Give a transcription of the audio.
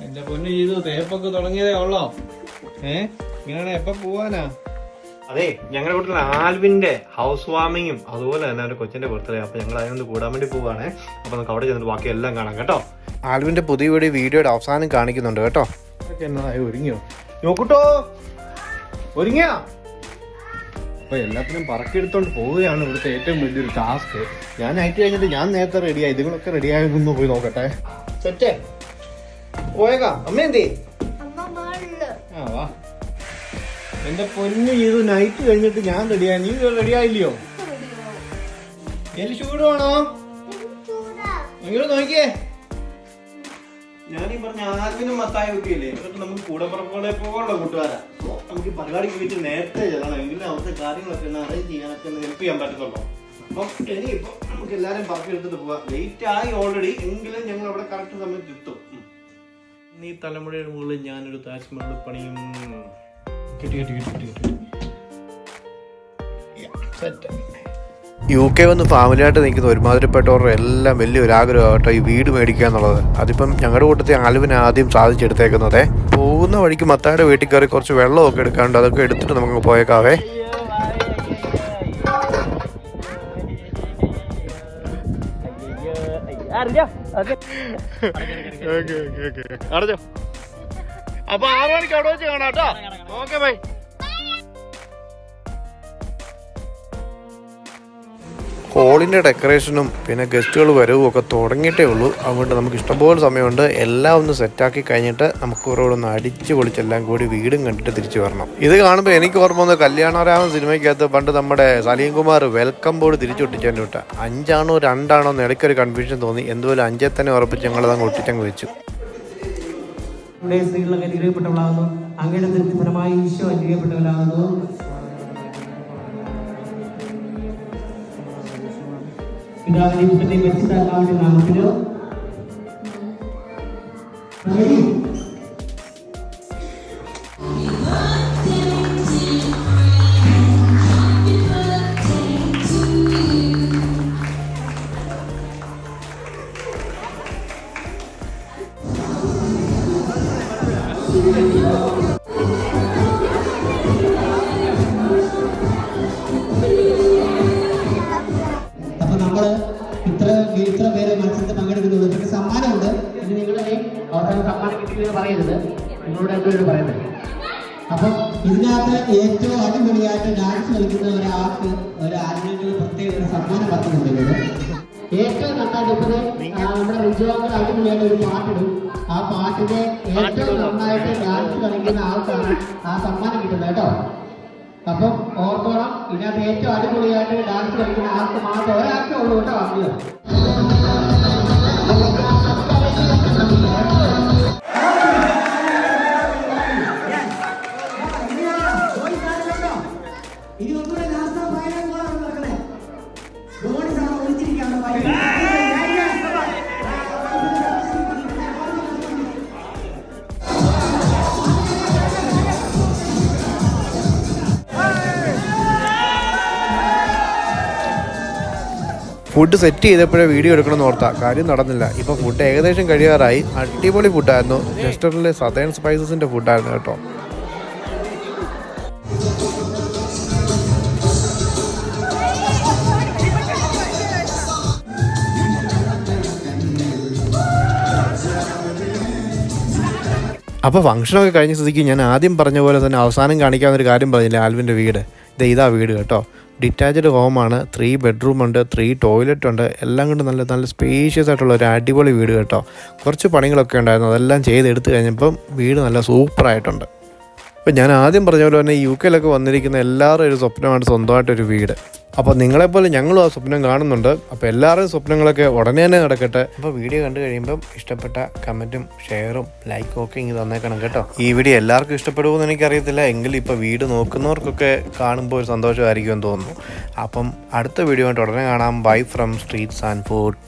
എന്റെ പൊന്നു ചെയ്തു തേപ്പൊക്കെ തുടങ്ങിയതേ ഉള്ളോ? ഇങ്ങനെ എപ്പ പോവാനാ? അതെ, ഞങ്ങളുടെ വീട്ടിൽ ആൽവിന്റെ ഹൗസ് വാമിങ്ങും അതുപോലെ തന്നെ അവന്റെ കൊച്ചിന്റെ ബർത്ത്ഡേ. അപ്പൊ ഞങ്ങൾ അതിനൊന്ന് കൂടാൻ വേണ്ടി പോവാണേ. അപ്പൊ നമുക്ക് അവിടെ ചെന്നിട്ട് ബാക്കി എല്ലാം കാണാം കേട്ടോ. ആൽവിന്റെ പുതിയ വീഡിയോയുടെ അവസാനം കാണിക്കുന്നുണ്ട് കേട്ടോ. എന്നായി ഒരുങ്ങിയോ നോക്കൂട്ടോ? ഒരുങ്ങിയാ? അപ്പൊ എല്ലാത്തിനും പറക്കിയെടുത്തോണ്ട് പോവുകയാണ് ഇവിടുത്തെ ഏറ്റവും വലിയൊരു ടാസ്ക്. ഞാൻ നൈറ്റ് കഴിഞ്ഞിട്ട് ഞാൻ നേരത്തെ റെഡിയായി. ഇതുങ്ങളൊക്കെ റെഡിയായൊന്ന് പോയി നോക്കട്ടെ. സെറ്റ് പോയേക്കാ. അമ്മ എന്തേ? ആ വാ. എന്റെ പൊന്നു ചെയ്തു നൈറ്റ് കഴിഞ്ഞിട്ട് ഞാൻ റെഡിയായി. നീ റെഡിയായില്ലയോ? എനിക്ക് ചൂടുവാണോ? ഇങ്ങോട്ട് നോക്കിയേ. ഞാനീ പറഞ്ഞ ആൽവിനും മത്തായി ഒക്കെ ഇല്ലേ, എന്നിട്ട് നമുക്ക് കൂടപ്പുറപ്പുകളെ പോലുള്ള കൂട്ടുകാരാ. നമുക്ക് പരിപാടിക്ക് വീട്ടിൽ നേരത്തെ ചെല്ലണം. എങ്കിലും അവിടുത്തെ കാര്യങ്ങളൊക്കെ ഒന്ന് അറേഞ്ച് ചെയ്യാനൊക്കെ ഒന്ന് ഹെൽപ്പ് ചെയ്യാൻ പറ്റത്തുള്ളൂ. അപ്പം ഇനിയിപ്പം നമുക്ക് എല്ലാവരും പറക്കെടുത്തിട്ട് പോവാം. ലേറ്റ് ആയി ഓൾറെഡി, എങ്കിലും ഞങ്ങൾ അവിടെ കറക്റ്റ് സമയത്ത് എത്തും. ഈ തലമുറയുടെ മുകളിൽ ഞാനൊരു താജ്മഹൽ പണിയും. UK വന്ന് ഫാമിലിയായിട്ട് നിൽക്കുന്ന ഒരുമാതിരിപ്പെട്ടവരുടെ എല്ലാം വലിയൊരു ആഗ്രഹമാട്ടോ ഈ വീട് മേടിക്കുക എന്നുള്ളത്. അതിപ്പം ഞങ്ങളുടെ കൂട്ടത്തിൽ ആൽവിന് ആദ്യം സാധിച്ചെടുത്തേക്കുന്നതേ. പോകുന്ന വഴിക്ക് മത്തായുടെ വീട്ടിൽ കയറി കുറച്ച് വെള്ളമൊക്കെ എടുക്കാണ്ട് അതൊക്കെ എടുത്തിട്ട് നമുക്ക് പോയേക്കാവേ. അപ്പൊ 6 മണിക്ക് അവിടെ വെച്ച് കാണാം കേട്ടോ. Okay bye. ഹോളിൻ്റെ ഡെക്കറേഷനും പിന്നെ ഗസ്റ്റുകൾ വരവും ഒക്കെ തുടങ്ങിയിട്ടേ ഉള്ളൂ. അതുകൊണ്ട് നമുക്ക് ഇഷ്ടംപോലെ സമയമുണ്ട്. എല്ലാം ഒന്ന് സെറ്റാക്കി കഴിഞ്ഞിട്ട് നമുക്ക് ഇവിടെ ഒന്ന് അടിച്ച് പൊളിച്ചെല്ലാം കൂടി വീടും കണ്ടിട്ട് തിരിച്ചു വരണം. ഇത് കാണുമ്പോൾ എനിക്ക് ഓർമ്മ വന്ന കല്യാണരാമൻ സിനിമയ്ക്കകത്ത് പണ്ട് നമ്മുടെ സലീം കുമാർ വെൽക്കം ബോർഡ് തിരിച്ചൊട്ടിച്ചതിൻ്റെ വിട്ട 5 ആണോ 2 ആണോ എന്ന് ഇടയ്ക്കൊരു കൺഫ്യൂഷൻ തോന്നി. എന്തുപോലെ 5 തന്നെ ഉറപ്പിച്ച് ഞങ്ങളതങ്ങ് ഒട്ടിച്ചങ്ങ് വെച്ചു. സ്ത്രീകളൊക്കെ അനുഗ്രഹപ്പെട്ടവളാകുന്നു. അങ്ങയുടെ ഫലമായി ഈശോ അനുഗ്രഹപ്പെട്ടവരാകുന്നു. പിതാവിനെയും പുത്രനെയും പരിശുദ്ധാത്മാവിന്റെ നാമത്തിലോ. അപ്പൊ നമ്മള് ഇത്ര പേര് മത്സരത്തിൽ പങ്കെടുക്കുന്നത് ഇവർക്ക് സമ്മാനമുണ്ട്. ഇത് നിങ്ങളെ അവസാനം സമ്മാനം കിട്ടിയെന്ന് പറയരുത്, നിങ്ങളോട് എന്തൊരു പറയുന്നത്. അപ്പം ഇതിനകത്ത് ഏറ്റവും അടിപൊളിയായിട്ട് ഡാൻസ് കളിക്കുന്ന ഒരാൾക്ക് ആരെങ്കിലും പ്രത്യേക ഒരു സമ്മാനം പറ്റുന്നുണ്ട്. ഏറ്റവും നന്നായിട്ട് നമ്മുടെ റിജോങ്ങൾ അടിപൊളിയായിട്ട് ഒരു പാട്ടിടും. ആ പാട്ടിനെ ഏറ്റവും നന്നായിട്ട് ഡാൻസ് കളിക്കുന്ന ആൾക്കാണ് ആ സമ്മാനം കിട്ടുന്നത് കേട്ടോ. അപ്പം ഓർത്തോളം, ഇതിനകത്ത് ഏറ്റവും അടിപൊളിയായിട്ട് ഡാൻസ് കളിക്കുന്ന ആൾക്ക് മാത്രം ഒരാൾക്കേ ഉള്ളൂ കേട്ടോ. അമ്മയോ ഇനി ഒന്നുകൂടെ ലാസ്റ്റ് നടക്കണേ. ഫുഡ് സെറ്റ് ചെയ്തപ്പോഴേ വീഡിയോ എടുക്കണമെന്ന് ഓർത്താ കാര്യം നടന്നില്ല. ഇപ്പോൾ ഫുഡ് ഏകദേശം കഴിയാറായി. അടിപൊളി ഫുഡായിരുന്നു. റെസ്റ്റോറൻറ്റിലെ സതേൺ സ്പൈസസിൻ്റെ ഫുഡായിരുന്നു കേട്ടോ. അപ്പോൾ ഫംഗ്ഷനൊക്കെ കഴിഞ്ഞ സ്ഥിതിക്ക് ഞാൻ ആദ്യം പറഞ്ഞ പോലെ തന്നെ അവസാനം കാണിക്കാവുന്നൊരു കാര്യം പറഞ്ഞില്ല. ആൽവിൻ്റെ വീട് ഇതാ വീട് കേട്ടോ. ഡിറ്റാച്ച്ഡ് ഹോമാണ്. 3 ബെഡ്റൂമുണ്ട്, 3 ടോയ്ലറ്റ് ഉണ്ട്. എല്ലാം കൊണ്ട് നല്ല സ്പേഷ്യസ് ആയിട്ടുള്ള ഒരു അടിപൊളി വീട് കേട്ടോ. കുറച്ച് പണികളൊക്കെ ഉണ്ടായിരുന്നു, അതെല്ലാം ചെയ്തെടുത്ത് കഴിഞ്ഞപ്പം വീട് നല്ല സൂപ്പറായിട്ടുണ്ട്. അപ്പോൾ ഞാൻ ആദ്യം പറഞ്ഞ പോലെ തന്നെ UK വന്നിരിക്കുന്ന എല്ലാവരും ഒരു സ്വപ്നമാണ് സ്വന്തമായിട്ടൊരു വീട്. അപ്പോൾ നിങ്ങളെപ്പോലെ ഞങ്ങളും ആ സ്വപ്നം കാണുന്നുണ്ട്. അപ്പോൾ എല്ലാവരുടെയും സ്വപ്നങ്ങളൊക്കെ ഉടനെ തന്നെ നടക്കട്ടെ. അപ്പോൾ വീഡിയോ കണ്ടു കഴിയുമ്പം ഇഷ്ടപ്പെട്ട കമൻറ്റും ഷെയറും ലൈക്കും ഒക്കെ ഇങ്ങനെ തന്നേക്കണം കേട്ടോ. ഈ വീഡിയോ എല്ലാവർക്കും ഇഷ്ടപ്പെടുമെന്ന് എനിക്കറിയത്തില്ല, എങ്കിലും ഇപ്പോൾ വീട് നോക്കുന്നവർക്കൊക്കെ കാണുമ്പോൾ ഒരു സന്തോഷമായിരിക്കുമെന്ന് തോന്നുന്നു. അപ്പം അടുത്ത വീഡിയോ ആയിട്ട് ഉടനെ കാണാം. Bye from streets and food.